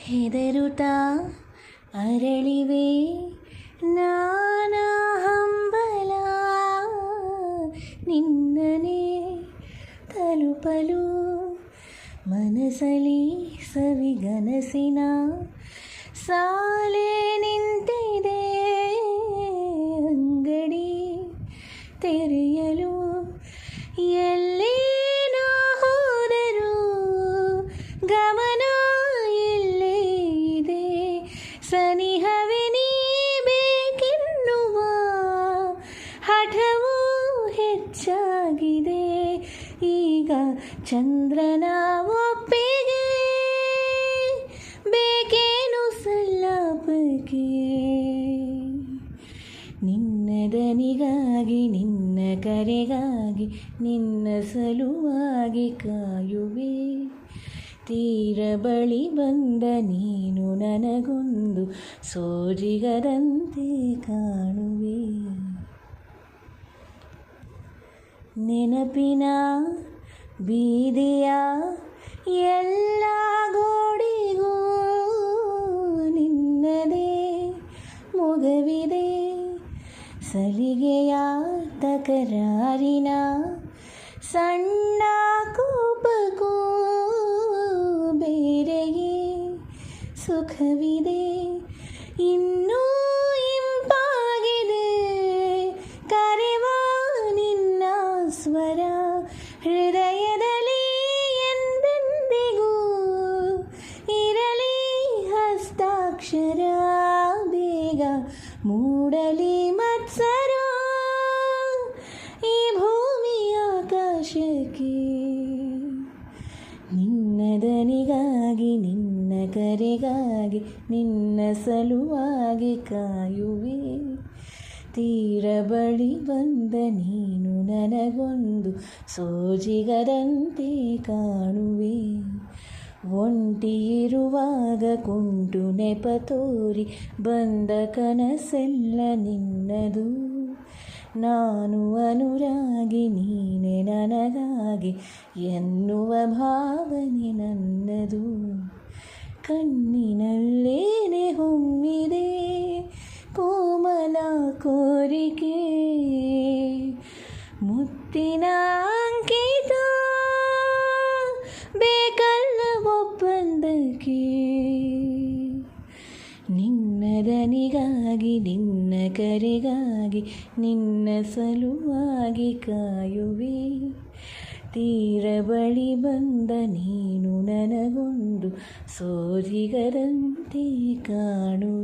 ಹೆದರುತ್ತಾ ಅರಳಿವೆ ನಾನಾ ಹಂಬಲ ನಿನ್ನನೆ ತಲುಪಲು ಮನಸಲಿ ಸವಿಗನಸಿನ ಸಾಲೆ ನಿಂತಿದೆ ಅಂಗಡಿ ತೆರೆಯಲು ಎಲ್ಲೇ ನಾ ಹೋದರೂ ಗಮನ ಇಲ್ಲೇ ಇದೆ ಸನಿಹವೇ ನೀ ಬೇಕೆನ್ನುವ ಹಠವೂ ಹೆಚ್ಚಾಗಿದೆ ಈಗ ಚಂದ್ರನ ಒಪ್ಪಿಗೆ ಬೇಕೇನು ಸಲ್ಲಾಪಕ್ಕೆ ನಿನ್ನ ದನಿಗಾಗಿ ನಿನ್ನ ಕರೆಗಾಗಿ ನಿನ್ನ ಸಲುವಾಗಿ ಕಾಯುವೆ ತೀರ ಬಳಿ ಬಂದ ನೀನು ನನಗೊಂದು ಸೋಜಿಗದಂತೆ ಕಾಣುವೆ ನೆನಪಿನ ಬೀದಿಯ ಎಲ್ಲ ಗೋಡಿಗೂ ನಿನ್ನದೇ ಮೊಗವಿದೆ ಸಲಿಗೆಯ ತಕರಾರಿನ ಸಣ್ಣ ಕೋಪಕ್ಕೂ ಬೇರೆಯೇ ಸುಖವಿದೆ ಇನ್ನೂ ಇಂಪಾಗಿದೆ ಕರೆವ ನಿನ್ನ ಸ್ವರ ಹೃದಯದಲ್ಲಿ ಎಂದೆಂದಿಗೂ ಇರಲಿ ಹಸ್ತಾಕ್ಷರ ಬೇಗ ಮೂಡಲಿ ಮತ್ಸರ ಈ ಭೂಮಿ ಆಕಾಶಕ್ಕೆ ನಿನ್ನ ದನಿಗಾಗಿ ನಿನ್ನ ಕರೆಗಾಗಿ ನಿನ್ನ ಸಲುವಾಗಿ ಕಾಯುವೆ ತೀರ ಬಳಿ ಬಂದ ನೀನು ನನಗೊಂದು ಸೋಜಿಗದಂತೆ ಕಾಣುವೆ ಒಂಟಿ ಇರುವಾಗ ಕುಂಟು ನೆಪ ತೋರಿ ಬಂದ ಕನಸೆಲ್ಲ ನಿನ್ನದು ನಾನು ಅನುರಾಗಿ ನೀನೆ ನನಗಾಗಿ ಎನ್ನುವ ಭಾವನೆ ನನ್ನದು ಕಣ್ಣಿನಲ್ಲೇನೆ ಹೊಮ್ಮಿದೆ ಕೋಮಲ ಕೋರಿಕೆ ಮುತ್ತಿನ ಅಂಕಿತ ಬೇಕಲ್ಲ ಒಪ್ಪಂದಕ್ಕೆ ನಿನ್ನ ದನಿಗಾಗಿ ನಿನ್ನ ಕರೆಗಾಗಿ ನಿನ್ನ ಸಲುವಾಗಿ ಕಾಯುವೆ ತೀರ ಬಳಿ ಬಂದ ನೀನು ನನಗೊಂದು ಸೋಜಿಗರಂತೆ ಕಾಣುವೆ.